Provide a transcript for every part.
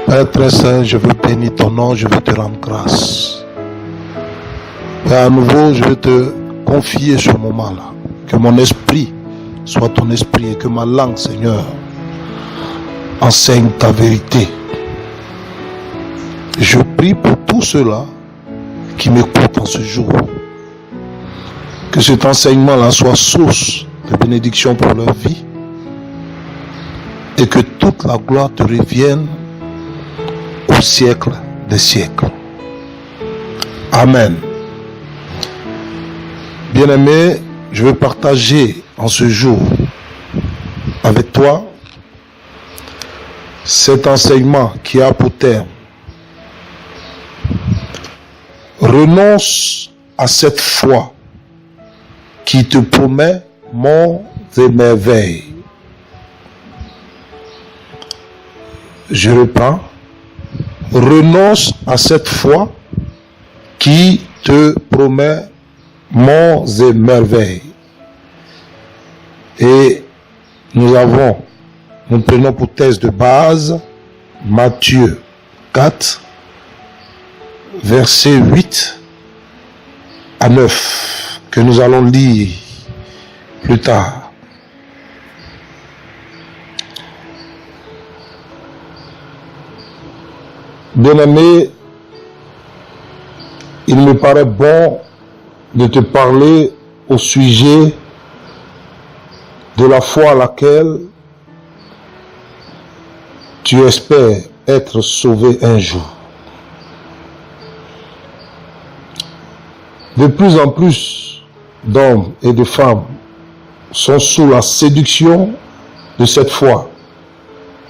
Père très saint, je veux bénir ton nom, je veux te rendre grâce. Père, à nouveau, je veux te confier ce moment-là. Que mon esprit soit ton esprit et que ma langue, Seigneur, enseigne ta vérité. Je prie pour tous ceux-là qui m'écoutent en ce jour. Que cet enseignement-là soit source de bénédiction pour leur vie et que toute la gloire te revienne au siècle des siècles. Amen. Bien-aimé, je veux partager en ce jour avec toi cet enseignement qui a pour terme: renonce à cette foi qui te promet monts et merveilles. Je reprends. Renonce à cette foi qui te promet monts et merveilles. Et nous prenons pour thèse de base Matthieu 4, versets 8 à 9, que nous allons lire plus tard. Bien-aimé, il me paraît bon de te parler au sujet de la foi à laquelle tu espères être sauvé un jour. De plus en plus d'hommes et de femmes sont sous la séduction de cette foi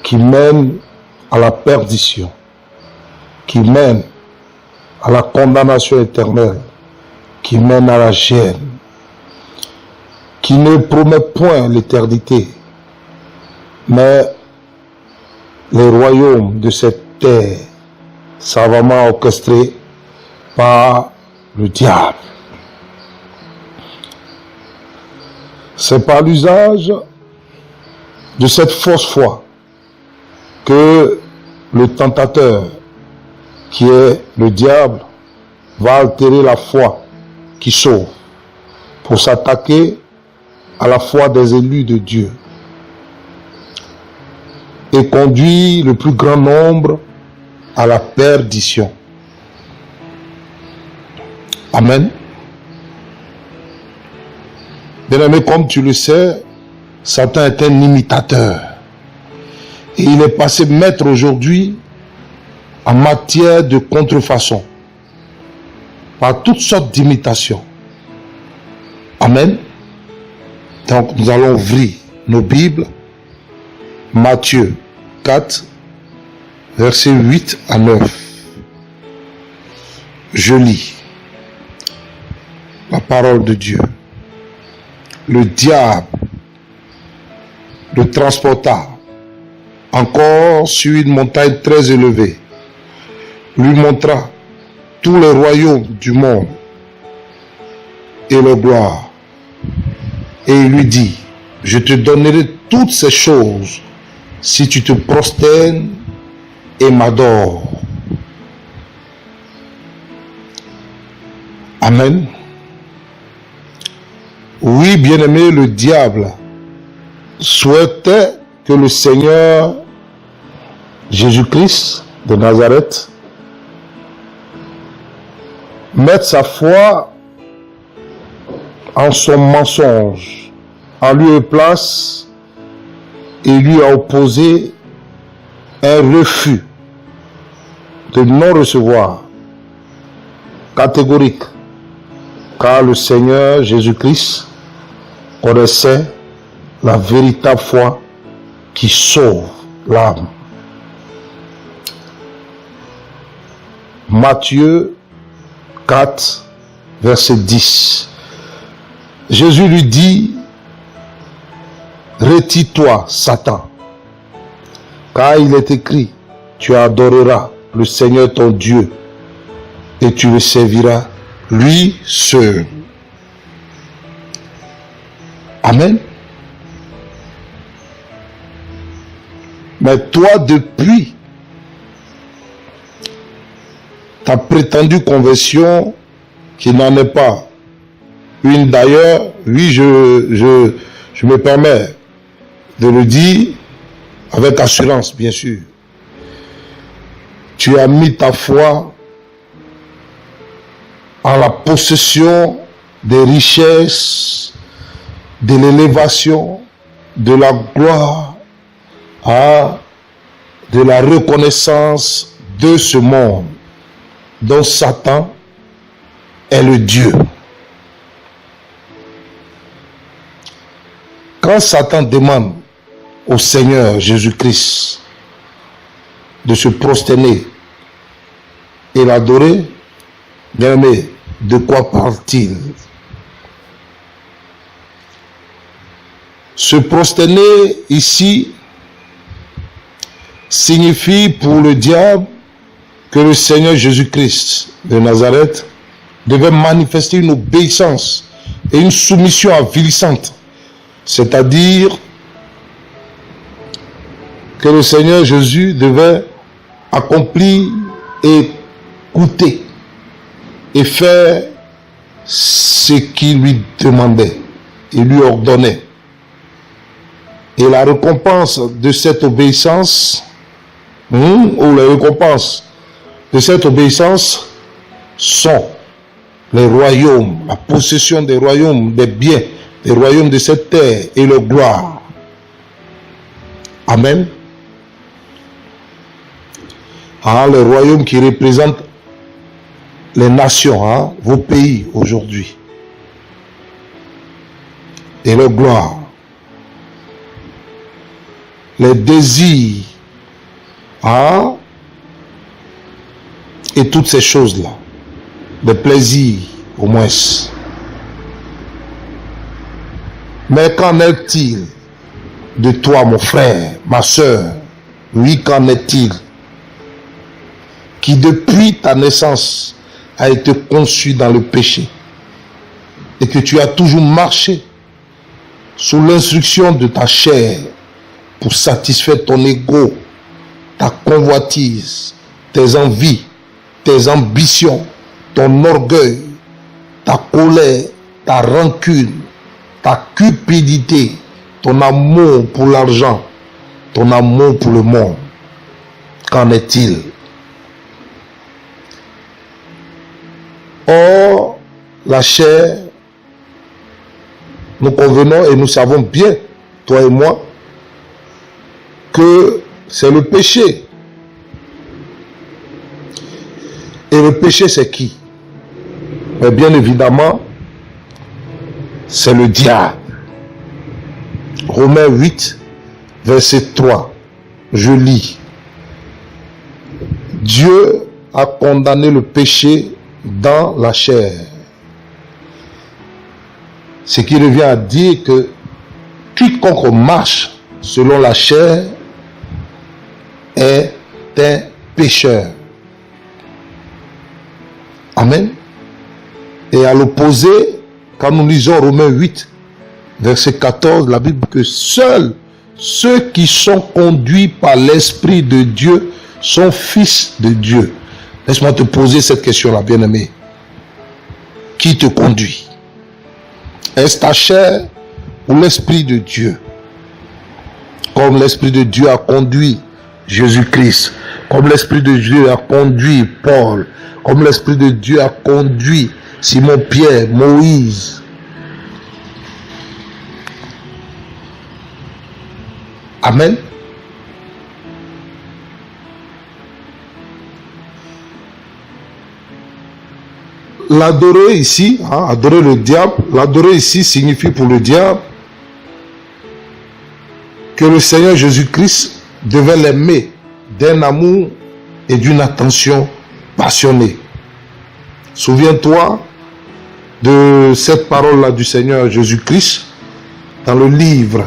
qui mène à la perdition, qui mène à la condamnation éternelle, qui mène à la gêne, qui ne promet point l'éternité, mais les royaumes de cette terre savamment orchestrés par le diable. C'est par l'usage de cette fausse foi que le tentateur, qui est le diable, va altérer la foi qui sauve pour s'attaquer à la foi des élus de Dieu et conduire le plus grand nombre à la perdition. Amen. Bien-aimé, comme tu le sais, Satan est un imitateur. Et il est passé maître aujourd'hui en matière de contrefaçon, par toutes sortes d'imitations. Amen. Donc nous allons ouvrir nos Bibles. Matthieu 4, versets 8 à 9. Je lis la parole de Dieu. Le diable le transporta encore sur une montagne très élevée, lui montra tous les royaumes du monde et leur gloire, et il lui dit: je te donnerai toutes ces choses si tu te prosternes et m'adores. Amen. Oui, bien-aimé, le diable souhaitait que le Seigneur Jésus-Christ de Nazareth mette sa foi en son mensonge, en lieu et place, et lui a opposé un refus de non-recevoir catégorique, car le Seigneur Jésus-Christ connaissait la véritable foi qui sauve l'âme. Matthieu 4, verset 10. Jésus lui dit: retire-toi, Satan, car il est écrit: tu adoreras le Seigneur ton Dieu et tu le serviras lui seul. Amen. Mais toi, depuis ta prétendue conversion qui n'en est pas une. D'ailleurs, oui, je me permets de le dire avec assurance, bien sûr. Tu as mis ta foi en la possession des richesses, de l'élévation, de la gloire, de la reconnaissance de ce monde dont Satan est le Dieu. Quand Satan demande au Seigneur Jésus-Christ de se prosterner et l'adorer, bien aimé, de quoi parle-t-il? Se prosterner ici signifie pour le diable que le Seigneur Jésus-Christ de Nazareth devait manifester une obéissance et une soumission avilissante. C'est-à-dire que le Seigneur Jésus devait accomplir et goûter et faire ce qu'il lui demandait et lui ordonnait. Et la récompense de cette obéissance, ou les récompenses de cette obéissance sont les royaumes, la possession des royaumes, des biens, des royaumes de cette terre et leur gloire. Amen. Les royaumes qui représentent les nations, vos pays aujourd'hui. Et leur gloire. Les désirs, et toutes ces choses-là. Les plaisirs, au moins. Mais qu'en est-il de toi, mon frère, ma soeur? Oui, qu'en est-il? Qui depuis ta naissance a été conçu dans le péché et que tu as toujours marché sous l'instruction de ta chair pour satisfaire ton ego, ta convoitise, tes envies, tes ambitions, ton orgueil, ta colère, ta rancune, ta cupidité, ton amour pour l'argent, ton amour pour le monde. Qu'en est-il? Or, la chair, nous convenons et nous savons bien, toi et moi, que c'est le péché. Et le péché, c'est qui? Mais bien évidemment, c'est le diable. Romains 8, verset 3. Je lis. Dieu a condamné le péché dans la chair. Ce qui revient à dire que quiconque marche selon la chair est un pécheur. Amen. Et à l'opposé, quand nous lisons Romains 8, verset 14, la Bible dit que seuls ceux qui sont conduits par l'Esprit de Dieu sont fils de Dieu. Laisse-moi te poser cette question-là, bien-aimé. Qui te conduit? Est-ce ta chair ou l'Esprit de Dieu? Comme l'Esprit de Dieu a conduit Jésus-Christ, comme l'Esprit de Dieu a conduit Paul, comme l'Esprit de Dieu a conduit Simon-Pierre, Moïse. Amen. L'adorer ici, adorer le diable, l'adorer ici signifie pour le diable que le Seigneur Jésus-Christ devait l'aimer d'un amour et d'une attention passionnée. Souviens-toi de cette parole-là du Seigneur Jésus-Christ dans le livre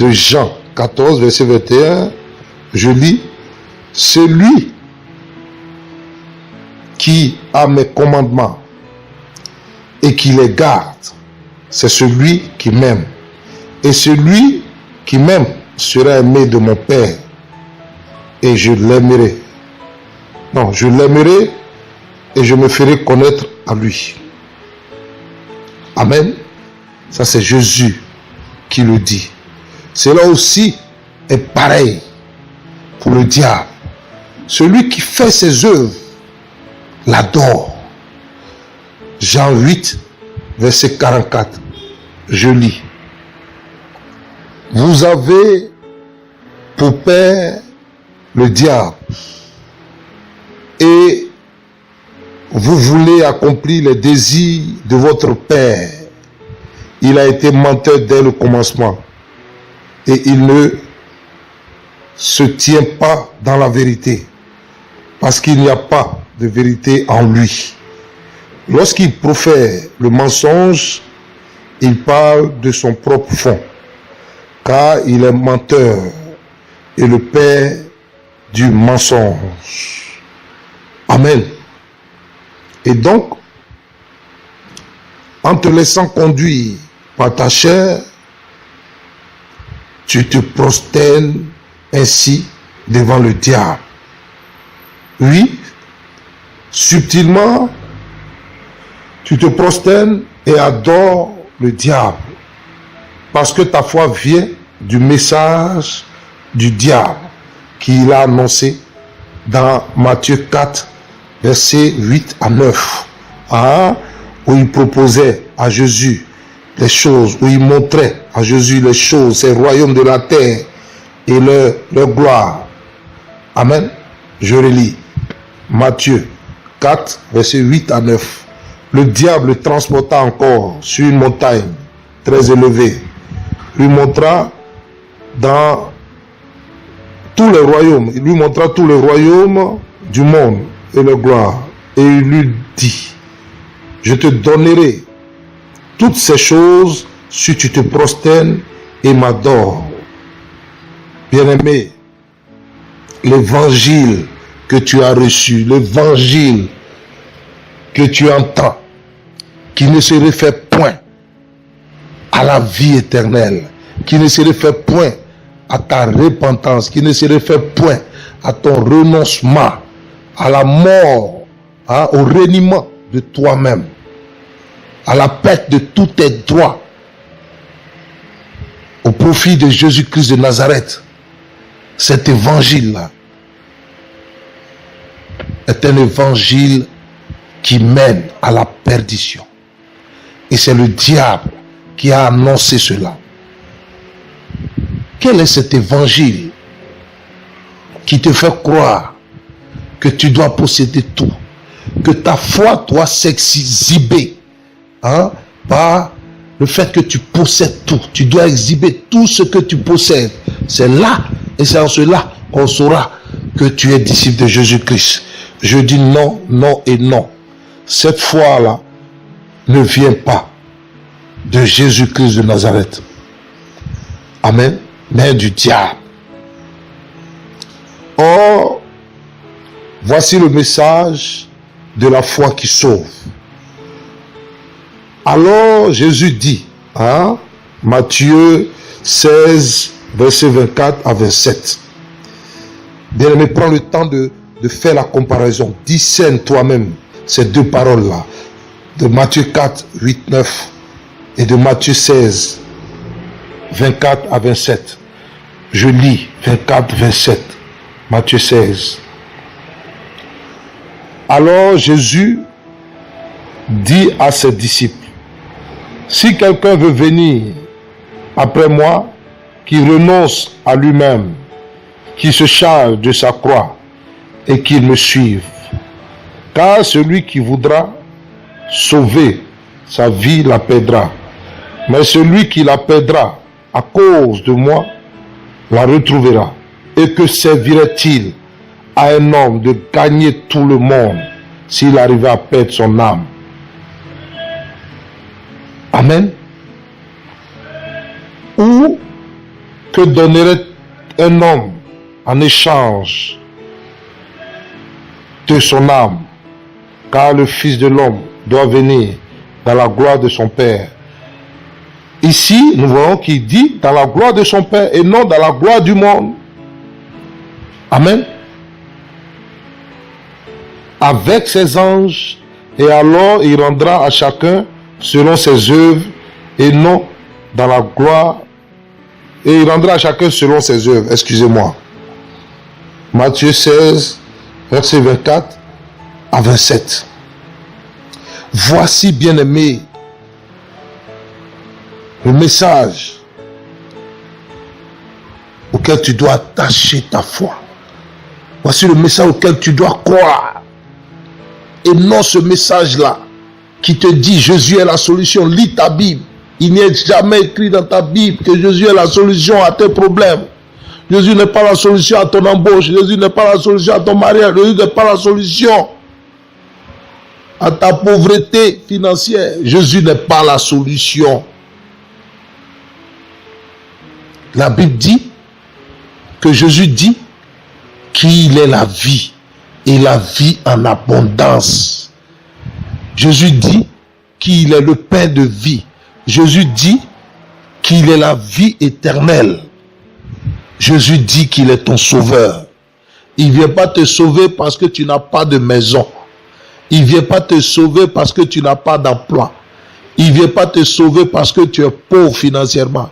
de Jean 14, verset 21. Je lis, celui qui a mes commandements et qui les garde, c'est celui qui m'aime. Et celui qui m'aime sera aimé de mon Père. Et je l'aimerai. Non, je l'aimerai et je me ferai connaître à lui. Amen. Ça, c'est Jésus qui le dit. Cela aussi est pareil pour le diable. Celui qui fait ses œuvres l'adore. Jean 8, verset 44. Je lis. Vous avez pour père le diable et vous voulez accomplir les désirs de votre père. Il a été menteur dès le commencement et il ne se tient pas dans la vérité parce qu'il n'y a pas de vérité en lui. Lorsqu'il profère le mensonge, il parle de son propre fond, car il est menteur et le père du mensonge. Amen. Et donc, en te laissant conduire par ta chair, tu te prosternes ainsi devant le diable. Oui, subtilement, tu te prosternes et adores le diable parce que ta foi vient du message du diable qu'il a annoncé dans Matthieu 4, versets 8 à 9, où il proposait à Jésus les choses, où il montrait à Jésus les choses, ces royaumes de la terre et leur gloire. Amen. Je relis Matthieu 4, versets 8 à 9. Le diable le transporta encore sur une montagne très élevée, lui montra dans tous les royaumes, il lui montra tous les royaumes du monde et leur gloire, et il lui dit, je te donnerai toutes ces choses si tu te prosternes et m'adores. Bien-aimé, l'évangile que tu as reçu, l'évangile que tu entends, qui ne se réfère point à la vie éternelle, qui ne se réfère point à ta repentance, qui ne se réfère point à ton renoncement, à la mort, au reniement de toi-même, à la perte de tous tes droits, au profit de Jésus-Christ de Nazareth. Cet évangile-là est un évangile qui mène à la perdition. Et c'est le diable qui a annoncé cela. Quel est cet évangile qui te fait croire que tu dois posséder tout, que ta foi doit s'exhiber par le fait que tu possèdes tout, tu dois exhiber tout ce que tu possèdes. C'est là, et c'est en cela qu'on saura que tu es disciple de Jésus-Christ. Je dis non, non et non. Cette foi-là ne vient pas de Jésus-Christ de Nazareth. Amen. Mais du diable. Or, voici le message de la foi qui sauve. Alors Jésus dit, Matthieu 16, verset 24 à 27. Bien-aimé, prends le temps de faire la comparaison. Discerne toi-même ces deux paroles-là, de Matthieu 4, 8, 9 et de Matthieu 16, 24 à 27. Je lis 24, 27, Matthieu 16. Alors Jésus dit à ses disciples, si quelqu'un veut venir après moi, qu'il renonce à lui-même, qu'il se charge de sa croix et qu'il me suive. Car celui qui voudra sauver sa vie la perdra. Mais celui qui la perdra à cause de moi la retrouvera. Et que servirait-il à un homme de gagner tout le monde s'il arrivait à perdre son âme? Amen. Ou que donnerait un homme en échange de son âme? Car le Fils de l'homme doit venir dans la gloire de son Père. Ici, nous voyons qu'il dit dans la gloire de son Père et non dans la gloire du monde. Amen. avec ses anges, et alors il rendra à chacun selon ses œuvres, et non dans la gloire. Et il rendra à chacun selon ses œuvres. Excusez-moi. Matthieu 16, verset 24 à 27. Voici, bien-aimé, le message auquel tu dois attacher ta foi. Voici le message auquel tu dois croire. Et non ce message-là qui te dit Jésus est la solution. Lis ta Bible. Il n'y est jamais écrit dans ta Bible que Jésus est la solution à tes problèmes. Jésus n'est pas la solution à ton embauche. Jésus n'est pas la solution à ton mariage. Jésus n'est pas la solution à ta pauvreté financière. Jésus n'est pas la solution. La Bible dit que Jésus dit qu'il est la vie et la vie en abondance. Jésus dit qu'il est le pain de vie. Jésus dit qu'il est la vie éternelle. Jésus dit qu'il est ton sauveur. Il ne vient pas te sauver parce que tu n'as pas de maison. Il ne vient pas te sauver parce que tu n'as pas d'emploi. Il ne vient pas te sauver parce que tu es pauvre financièrement.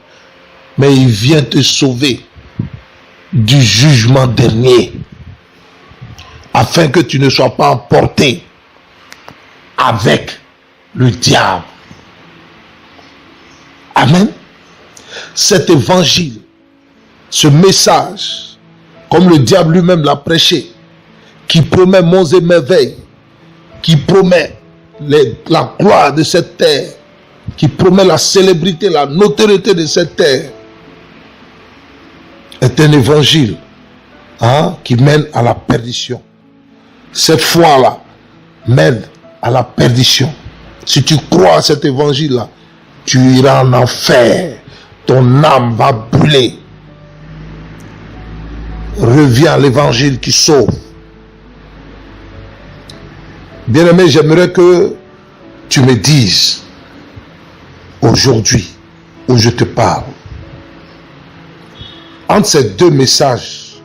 Mais il vient te sauver du jugement dernier. Afin que tu ne sois pas emporté avec le diable. Amen. Cet évangile, ce message, comme le diable lui-même l'a prêché, qui promet monts et merveilles, qui promet la gloire de cette terre, qui promet la célébrité, la notoriété de cette terre, est un évangile qui mène à la perdition. Cette foi-là mène à la perdition. Si tu crois à cet évangile-là, tu iras en enfer. Ton âme va brûler. Reviens à l'évangile qui sauve. Bien-aimé, j'aimerais que tu me dises aujourd'hui où je te parle, entre ces deux messages,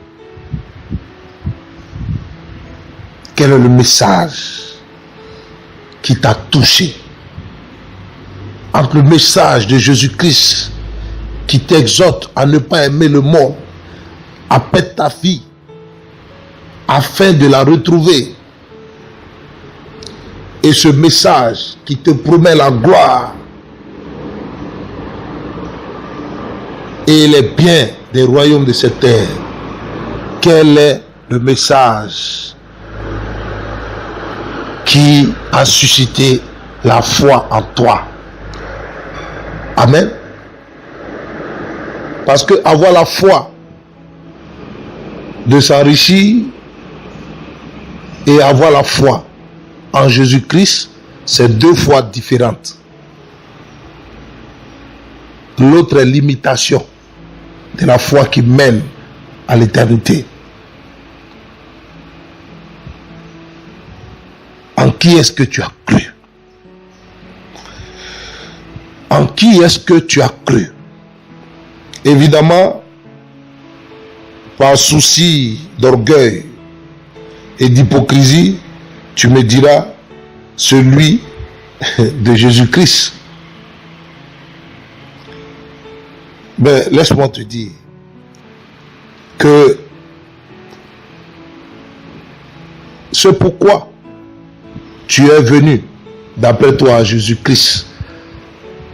quel est le message qui t'a touché? Entre le message de Jésus-Christ qui t'exhorte à ne pas aimer le monde, à perdre ta vie afin de la retrouver, et ce message qui te promet la gloire et les biens des royaumes de cette terre, quel est le message qui a suscité la foi en toi? Amen. Parce que avoir la foi de s'enrichir et avoir la foi en Jésus-Christ, c'est deux fois différentes. L'autre est l'imitation de la foi qui mène à l'éternité. En qui est-ce que tu as cru? En qui est-ce que tu as cru? Évidemment, par souci d'orgueil et d'hypocrisie, tu me diras celui de Jésus-Christ. Mais laisse-moi te dire que ce pourquoi tu es venu d'après toi à Jésus-Christ,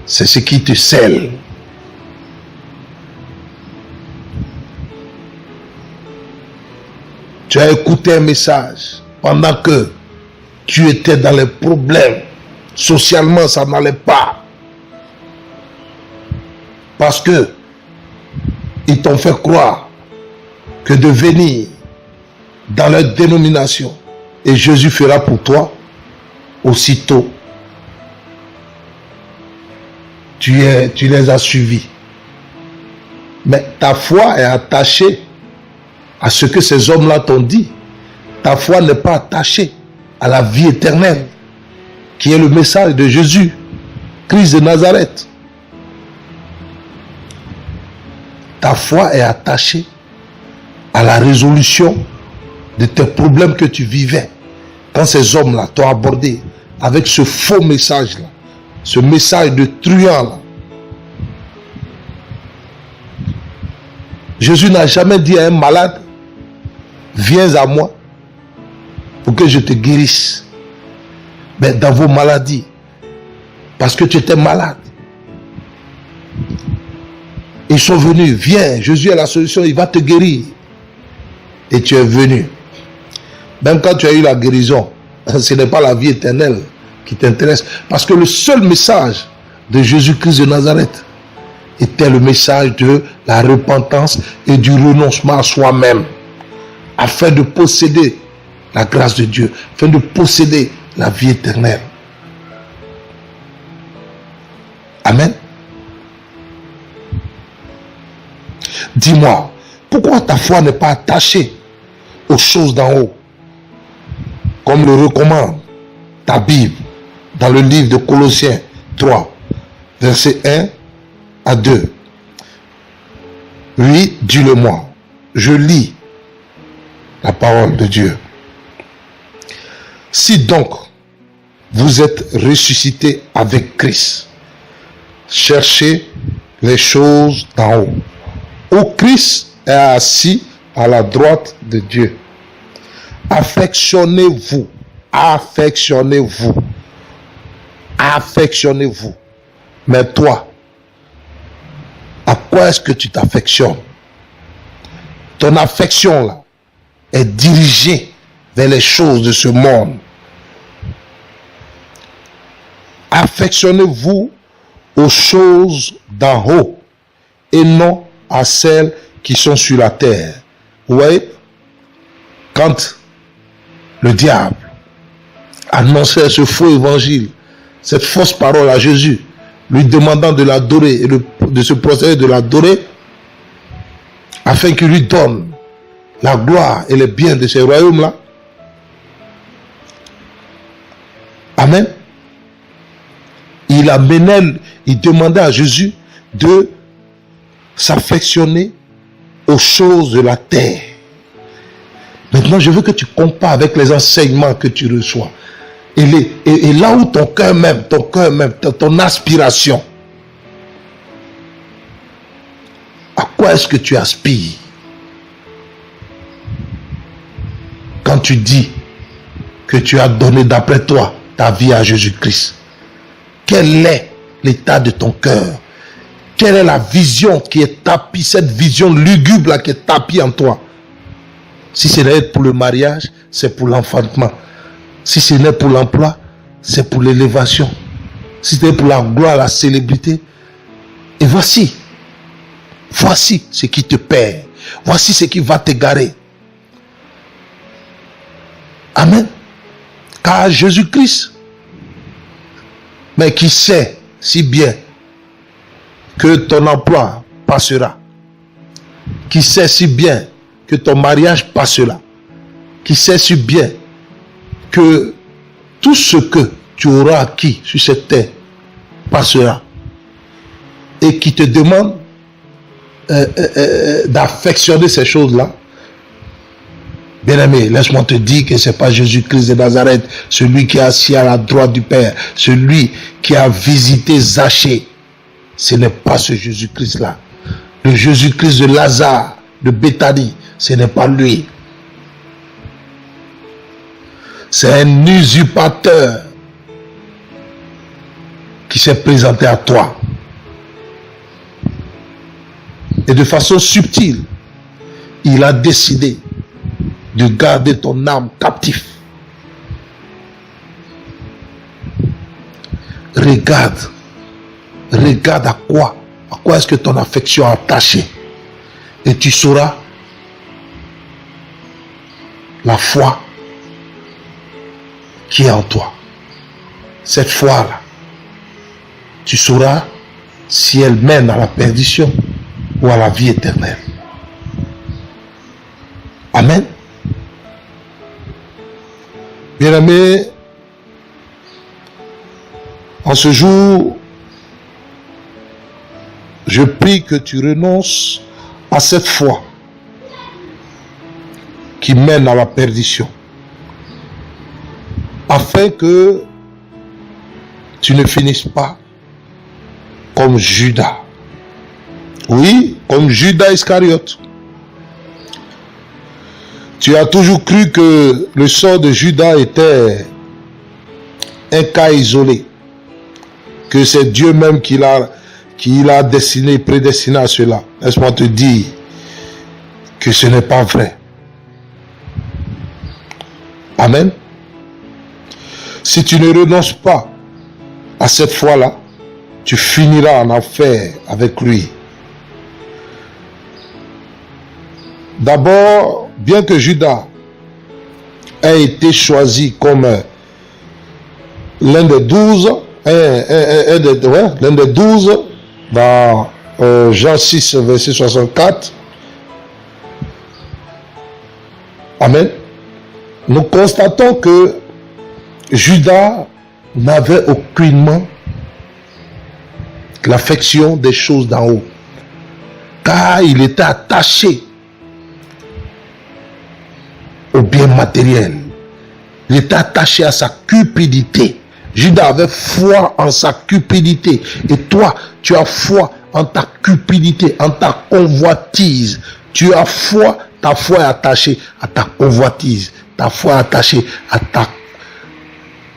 c'est ce qui te scelle. Tu as écouté un message pendant que tu étais dans les problèmes. Socialement, ça n'allait pas. Parce que ils t'ont fait croire que de venir dans leur dénomination et Jésus fera pour toi, aussitôt tu les as suivis. Mais ta foi est attachée à ce que ces hommes-là t'ont dit. Ta foi n'est pas attachée à la vie éternelle, qui est le message de Jésus, Christ de Nazareth. Ta foi est attachée à la résolution de tes problèmes que tu vivais quand ces hommes-là t'ont abordé avec ce faux message-là, ce message de truand-là, Jésus n'a jamais dit à un malade, viens à moi pour que je te guérisse. Mais dans vos maladies, parce que tu étais malade, ils sont venus, viens, Jésus est la solution, il va te guérir. Et tu es venu. Même quand tu as eu la guérison, ce n'est pas la vie éternelle qui t'intéresse. Parce que le seul message de Jésus-Christ de Nazareth était le message de la repentance et du renoncement à soi-même, afin de posséder la grâce de Dieu, afin de posséder la vie éternelle. Amen. Dis-moi, pourquoi ta foi n'est pas attachée aux choses d'en haut, comme le recommande ta Bible dans le livre de Colossiens 3, versets 1 à 2. Oui, dis-le-moi. Je lis la parole de Dieu. Si donc vous êtes ressuscité avec Christ, cherchez les choses d'en haut, où Christ est assis à la droite de Dieu. Affectionnez-vous, affectionnez-vous, affectionnez-vous. Mais toi, à quoi est-ce que tu t'affectionnes? Ton affection là est dirigée vers les choses de ce monde. Affectionnez-vous aux choses d'en haut et non à celles qui sont sur la terre. Vous voyez, quand le diable annonçait ce faux évangile, cette fausse parole à Jésus, lui demandant de l'adorer et de se procéder de l'adorer, afin qu'il lui donne la gloire et les biens de ces royaumes-là. Amen. Il demandait à Jésus de s'affectionner aux choses de la terre. Maintenant, je veux que tu compares avec les enseignements que tu reçois. Et là où ton cœur même, ton aspiration. À quoi est-ce que tu aspires? Quand tu dis que tu as donné d'après toi ta vie à Jésus-Christ, quel est l'état de ton cœur? Quelle est la vision qui est tapie, cette vision lugubre là qui est tapie en toi? Si ce n'est pour le mariage, c'est pour l'enfantement. Si ce n'est pour l'emploi, c'est pour l'élévation. Si c'est pour la gloire, la célébrité. Et voici ce qui te perd. Voici ce qui va t'égarer. Amen. Car Jésus-Christ, mais qui sait si bien que ton emploi passera, qui sait si bien que ton mariage passera, qui sait si bien que tout ce que tu auras acquis sur cette terre passera, et qui te demande d'affectionner ces choses-là. Bien-aimé, laisse-moi te dire que ce n'est pas Jésus-Christ de Nazareth, celui qui est assis à la droite du Père, celui qui a visité Zachée. Ce n'est pas ce Jésus-Christ-là. Le Jésus-Christ de Lazare, de Béthanie, ce n'est pas lui. C'est un usurpateur qui s'est présenté à toi. Et de façon subtile, il a décidé de garder ton âme captif. Regarde à quoi est-ce que ton affection est attachée. Et tu sauras la foi qui est en toi. Cette foi-là, tu sauras si elle mène à la perdition ou à la vie éternelle. Amen. Bien-aimé, en ce jour, je prie que tu renonces à cette foi qui mène à la perdition afin que tu ne finisses pas comme Judas. Oui, comme Judas Iscariote. Tu as toujours cru que le sort de Judas était un cas isolé, que c'est Dieu même qui l'a destiné, prédestiné à cela. Laisse-moi te dire que ce n'est pas vrai. Amen. Si tu ne renonces pas à cette foi-là, tu finiras en enfer avec lui. D'abord, bien que Judas ait été choisi comme l'un des 12, l'un des 12 dans Jean 6, verset 64. Amen. Nous constatons que Judas n'avait aucunement l'affection des choses d'en haut, car il était attaché au bien matériel. Il était attaché à sa cupidité. Judas avait foi en sa cupidité. Et toi, tu as foi en ta cupidité, en ta convoitise. Tu as foi, ta foi est attachée à ta convoitise. Ta foi est attachée à ta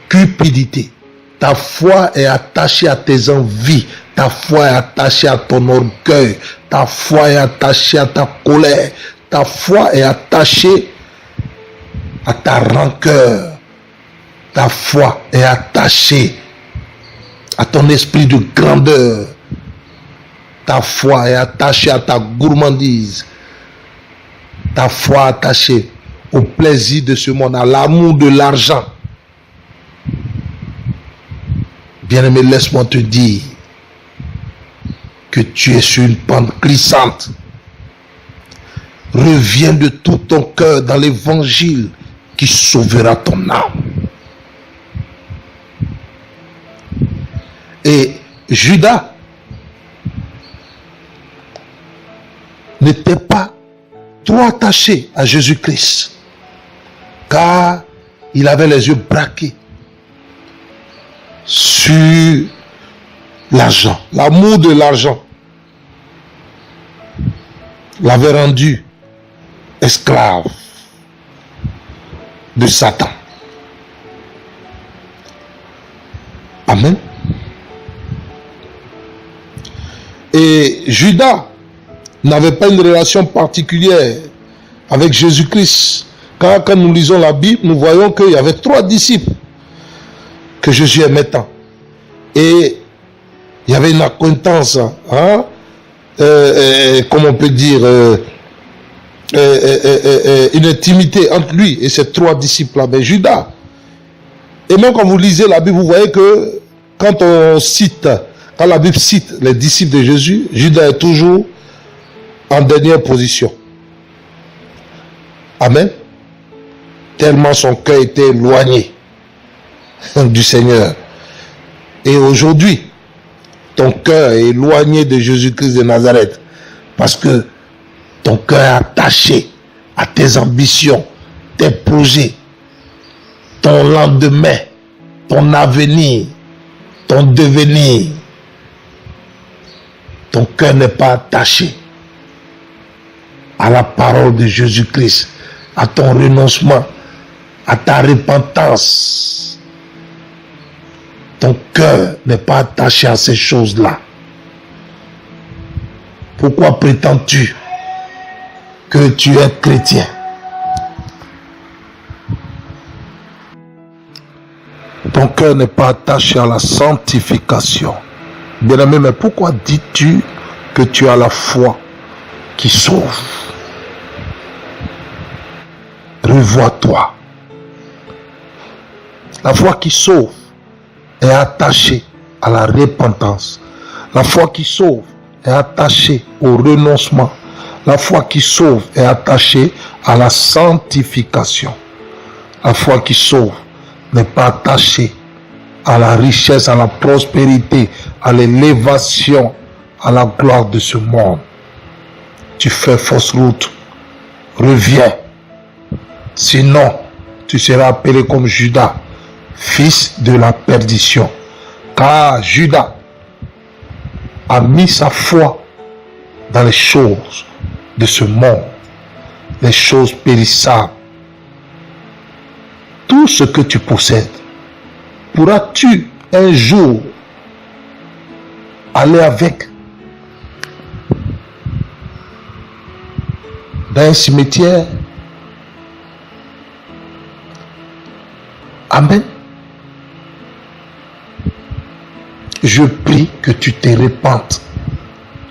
cupidité. Ta foi est attachée à tes envies. Ta foi est attachée à ton orgueil. Ta foi est attachée à ta colère. Ta foi est attachée à ta rancœur. Ta foi est attachée à ton esprit de grandeur. Ta foi est attachée à ta gourmandise. Ta foi est attachée au plaisir de ce monde, à l'amour de l'argent. Bien-aimé, laisse-moi te dire que tu es sur une pente glissante. Reviens de tout ton cœur dans l'évangile qui sauvera ton âme. Et Judas n'était pas trop attaché à Jésus-Christ, car il avait les yeux braqués sur l'argent. L'amour de l'argent l'avait rendu esclave de Satan. Amen. Et Judas n'avait pas une relation particulière avec Jésus-Christ. Car quand nous lisons la Bible, nous voyons qu'il y avait 3 disciples que Jésus aimait tant. Et il y avait une acquaintance, comme on peut dire, une intimité entre lui et ces 3 disciples-là. Mais Judas, et même quand vous lisez la Bible, vous voyez que quand la Bible cite les disciples de Jésus, Judas est toujours en dernière position. Amen. Tellement son cœur était éloigné du Seigneur. Et aujourd'hui, ton cœur est éloigné de Jésus-Christ de Nazareth. Parce que ton cœur est attaché à tes ambitions, tes projets, ton lendemain, ton avenir, ton devenir. Ton cœur n'est pas attaché à la parole de Jésus-Christ, à ton renoncement, à ta repentance. Ton cœur n'est pas attaché à ces choses-là. Pourquoi prétends-tu que tu es chrétien? Ton cœur n'est pas attaché à la sanctification. Bien-aimé, mais pourquoi dis-tu que tu as la foi qui sauve? Revois-toi. La foi qui sauve est attachée à la repentance. La foi qui sauve est attachée au renoncement. La foi qui sauve est attachée à la sanctification. La foi qui sauve n'est pas attachée à la richesse, à la prospérité, à l'élévation, à la gloire de ce monde. Tu fais fausse route. Reviens. Sinon, tu seras appelé comme Judas. fils de la perdition. Car Judas a mis sa foi dans les choses de ce monde, les choses périssables. Tout ce que tu possèdes, pourras-tu un jour aller avec dans un cimetière? Amen. Je prie que tu te répandes.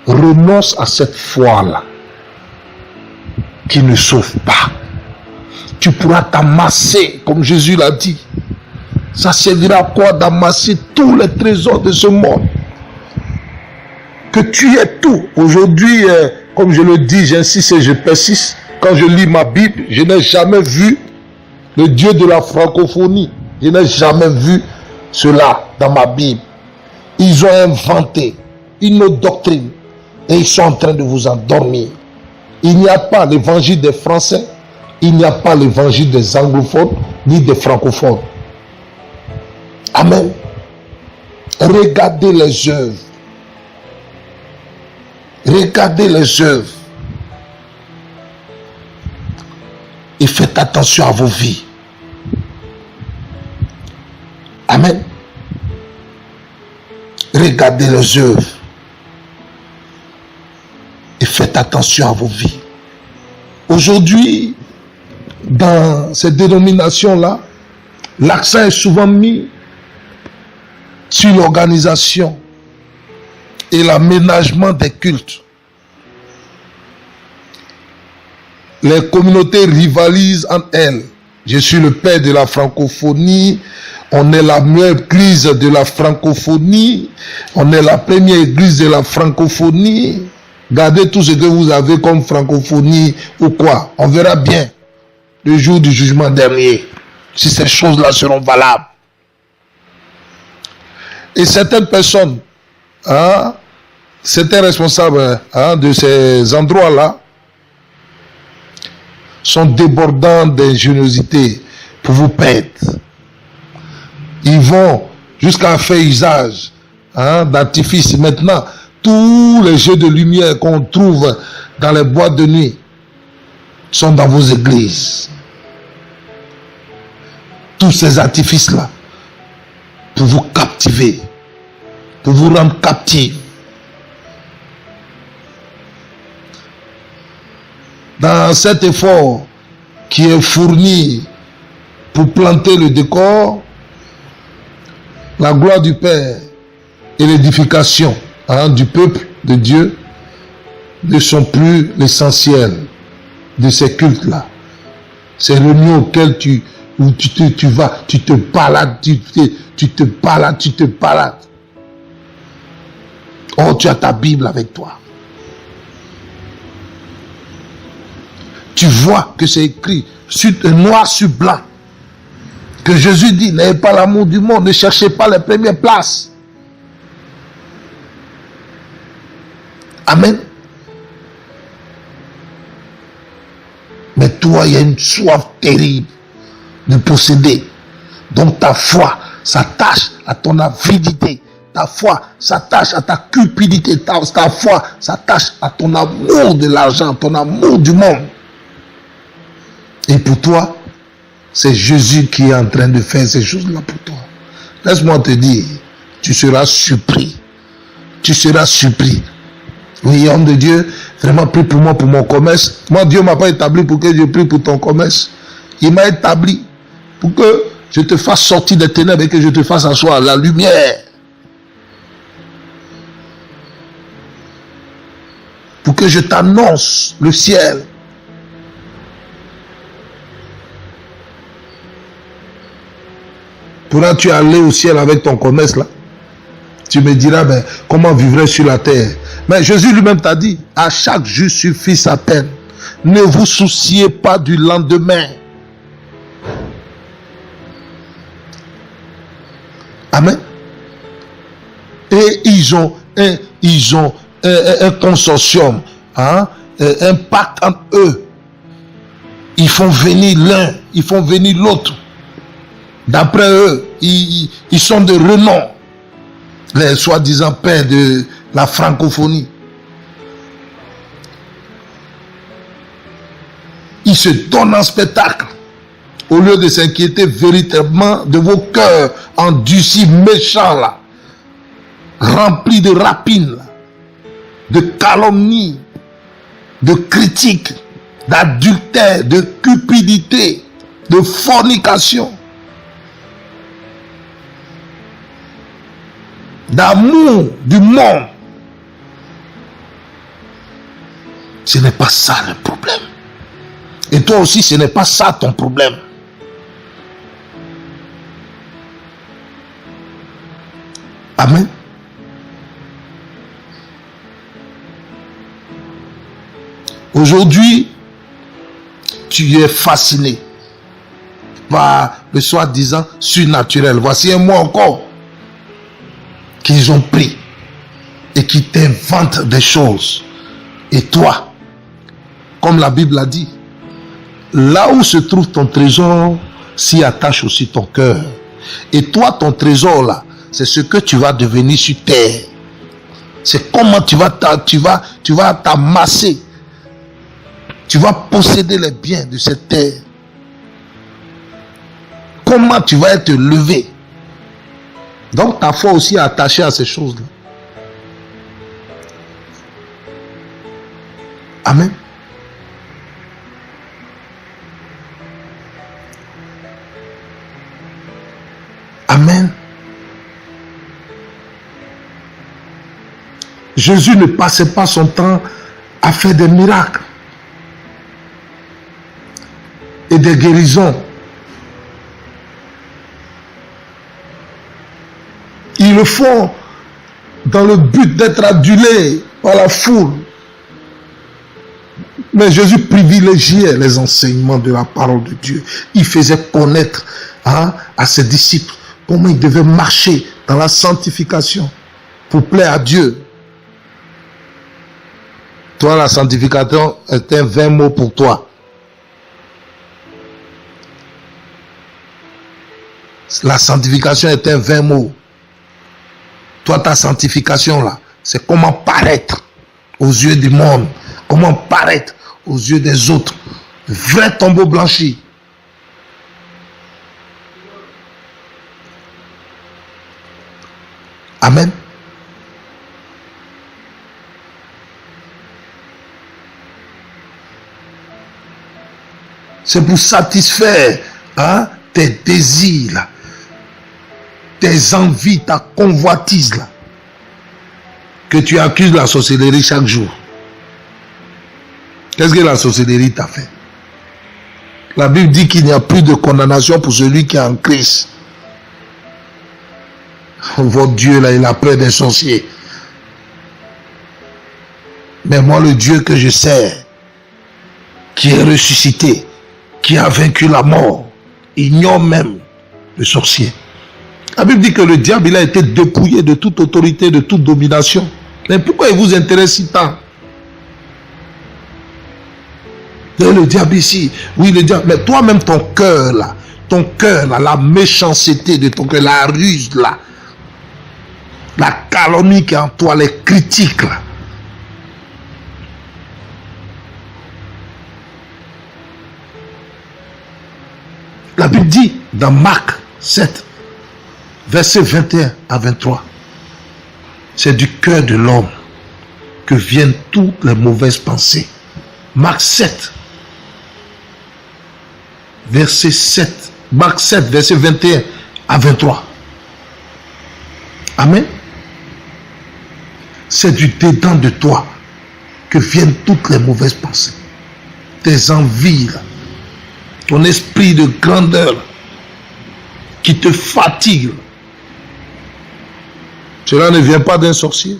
Renonce à cette foi-là qui ne sauve pas. Tu pourras t'amasser, comme Jésus l'a dit. Ça servira à quoi d'amasser tous les trésors de ce monde? Que tu aies tout. Aujourd'hui, comme je le dis, j'insiste et je persiste. Quand je lis ma Bible, je n'ai jamais vu le Dieu de la francophonie. Je n'ai jamais vu cela dans ma Bible. Ils ont inventé une autre doctrine et ils sont en train de vous endormir. Il n'y a pas l'évangile des Français, il n'y a pas l'évangile des anglophones ni des francophones. Amen. Regardez les œuvres. Regardez les œuvres. Et faites attention à vos vies. Amen. Regardez les œuvres. Et faites attention à vos vies. Aujourd'hui, dans ces dénominations-là, l'accent est souvent mis sur l'organisation et l'aménagement des cultes. Les communautés rivalisent entre elles. Je suis le père de la francophonie. On est la meilleure église de la francophonie. On est la première église de la francophonie. Gardez tout ce que vous avez comme francophonie ou quoi. On verra bien le jour du jugement dernier si ces choses-là seront valables. Et certaines personnes, certains responsables de ces endroits-là sont débordants d'ingéniosité pour vous perdre. Ils vont jusqu'à faire usage d'artifices. Maintenant, tous les jeux de lumière qu'on trouve dans les boîtes de nuit sont dans vos églises. Tous ces artifices-là pour vous captiver, pour vous rendre captifs. Dans cet effort qui est fourni pour planter le décor, la gloire du Père et l'édification du peuple de Dieu ne sont plus l'essentiel de ces cultes-là. Ces réunions auxquelles tu vas, tu te balades, tu te balades. Oh, tu as ta Bible avec toi. Tu vois que c'est écrit noir sur blanc que Jésus dit: n'ayez pas l'amour du monde, ne cherchez pas les premières places. Amen. Mais toi, il y a une soif terrible de posséder. Donc ta foi s'attache à ton avidité. Ta foi s'attache à ta cupidité. Ta foi s'attache à ton amour de l'argent, ton amour du monde. Et pour toi, c'est Jésus qui est en train de faire ces choses-là pour toi. Laisse-moi te dire, tu seras surpris. Tu seras surpris. Oui, homme de Dieu, vraiment prie pour moi, pour mon commerce. Moi, Dieu ne m'a pas établi pour que je prie pour ton commerce. Il m'a établi pour que je te fasse sortir des ténèbres et que je te fasse asseoir la lumière. Pour que je t'annonce le ciel. Pourras-tu aller au ciel avec ton commerce là? Tu me diras, comment vivrais-je sur la terre? Mais Jésus lui-même t'a dit, à chaque jour suffit sa peine. Ne vous souciez pas du lendemain. Amen. Et ils ont un consortium, un pacte entre eux. Ils font venir l'un, ils font venir l'autre. D'après eux, ils sont de renom, les soi-disant pères de la francophonie. Ils se donnent en spectacle au lieu de s'inquiéter véritablement de vos cœurs endurcis, méchants, là, remplis de rapines, là, de calomnies, de critiques, d'adultère, de cupidité, de fornication, d'amour du monde. Ce n'est pas ça le problème. Et toi aussi, ce n'est pas ça ton problème. Amen. Aujourd'hui, tu es fasciné par le soi-disant surnaturel. Voici un mot encore qu'ils ont pris et qui t'inventent des choses. Et toi, comme la Bible a dit, là où se trouve ton trésor, s'y attache aussi ton cœur. Et toi, ton trésor là, c'est ce que tu vas devenir sur terre. C'est comment tu vas t'amasser. Tu vas posséder les biens de cette terre. Comment tu vas être levé. Donc ta foi aussi est attachée à ces choses-là. Amen. Amen. Jésus ne passait pas son temps à faire des miracles et des guérisons. Ils le font dans le but d'être adulés par la foule. Mais Jésus privilégiait les enseignements de la parole de Dieu. Il faisait connaître à ses disciples comment ils devaient marcher dans la sanctification pour plaire à Dieu. Toi, la sanctification est un vain mot pour toi. La sanctification est un vain mot. Toi, ta sanctification là, c'est comment paraître aux yeux du monde, comment paraître aux yeux des autres. Vrai tombeau blanchi. Amen. C'est pour satisfaire tes désirs, là, tes envies, ta convoitise, là, que tu accuses la sorcellerie chaque jour. Qu'est-ce que la sorcellerie t'a fait? La Bible dit qu'il n'y a plus de condamnation pour celui qui est en Christ. Votre Dieu, là, il a peur des sorciers. Mais moi, le Dieu que je sers, qui est ressuscité, qui a vaincu la mort, ignore même le sorcier. La Bible dit que le diable, il a été dépouillé de toute autorité, de toute domination. Mais pourquoi il vous intéresse si tant? Le diable ici, oui, le diable, mais toi-même, ton cœur là, la méchanceté de ton cœur, la ruse là, la calomnie qui est en toi, les critiques là. La Bible dit dans Marc 7, versets 21 à 23, c'est du cœur de l'homme que viennent toutes les mauvaises pensées. Marc 7, verset 7, Marc 7, verset 21 à 23. Amen. C'est du dedans de toi que viennent toutes les mauvaises pensées. Tes envies, là, ton esprit de grandeur qui te fatigue. Cela ne vient pas d'un sorcier.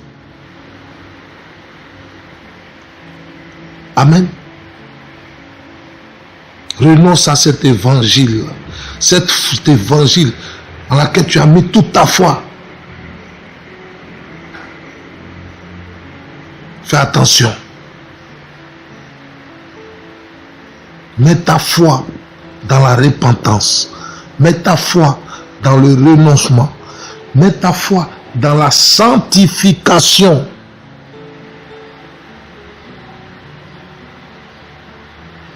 Amen. Renonce à cet évangile, cet évangile dans lequel tu as mis toute ta foi. Fais attention. Mets ta foi dans la repentance. Mets ta foi dans le renoncement. Mets ta foi dans la sanctification.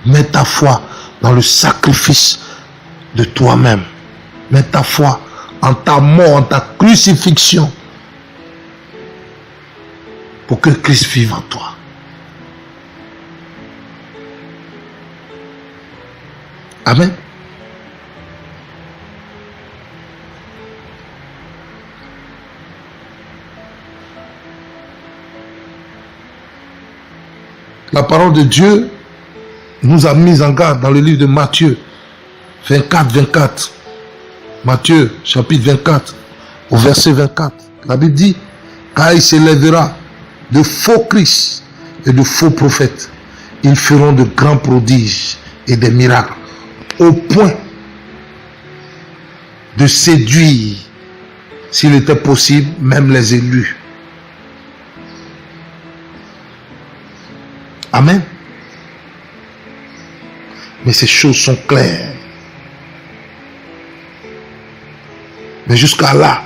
Mets ta foi dans le sacrifice de toi-même. Mets ta foi en ta mort, en ta crucifixion, pour que Christ vive en toi. Amen. La parole de Dieu nous a mis en garde dans le livre de Matthieu 24. Matthieu chapitre 24 au verset 24. La Bible dit, car il s'élèvera de faux Christ et de faux prophètes. Ils feront de grands prodiges et des miracles au point de séduire, s'il était possible, même les élus. Amen. Mais ces choses sont claires. Mais jusqu'à là,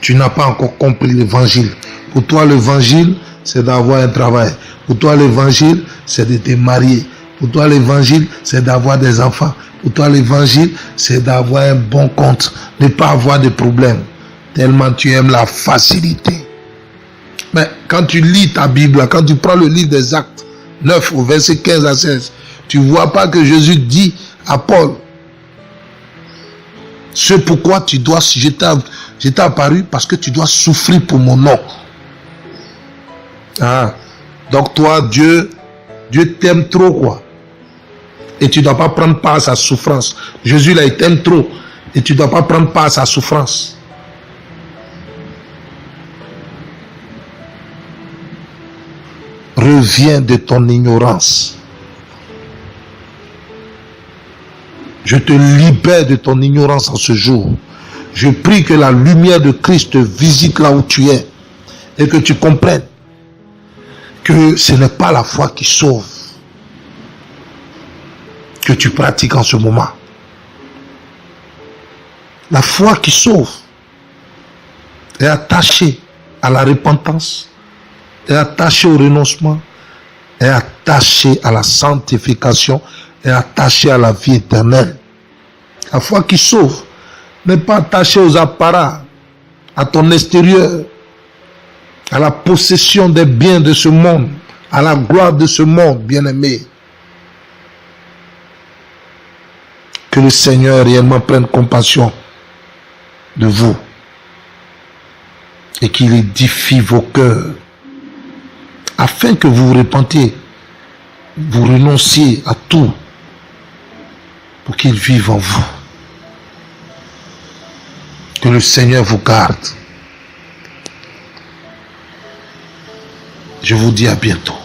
tu n'as pas encore compris l'évangile. Pour toi, l'évangile, c'est d'avoir un travail. Pour toi, l'évangile, c'est de te marier. Pour toi, l'évangile, c'est d'avoir des enfants. Pour toi, l'évangile, c'est d'avoir un bon compte. Ne pas avoir de problème. Tellement tu aimes la facilité. Mais quand tu lis ta Bible, quand tu prends le livre des Actes 9 au verset 15 à 16, tu ne vois pas que Jésus dit à Paul, ce pourquoi tu dois, je t'ai apparu parce que tu dois souffrir pour mon nom. Ah, donc toi, Dieu t'aime trop, quoi. Et tu ne dois pas prendre part à sa souffrance. Jésus, là, il t'aime trop. Et tu ne dois pas prendre part à sa souffrance. Reviens de ton ignorance. Je te libère de ton ignorance en ce jour. Je prie que la lumière de Christ te visite là où tu es. Et que tu comprennes que ce n'est pas la foi qui sauve que tu pratiques en ce moment. La foi qui sauve est attachée à la repentance, est attachée au renoncement, est attachée à la sanctification, est attachée à la vie éternelle. La foi qui sauve n'est pas attachée aux apparats, à ton extérieur, à la possession des biens de ce monde, à la gloire de ce monde, bien-aimé. Que le Seigneur réellement prenne compassion de vous et qu'il édifie vos cœurs afin que vous vous repentiez, vous renonciez à tout pour qu'il vive en vous. Que le Seigneur vous garde. Je vous dis à bientôt.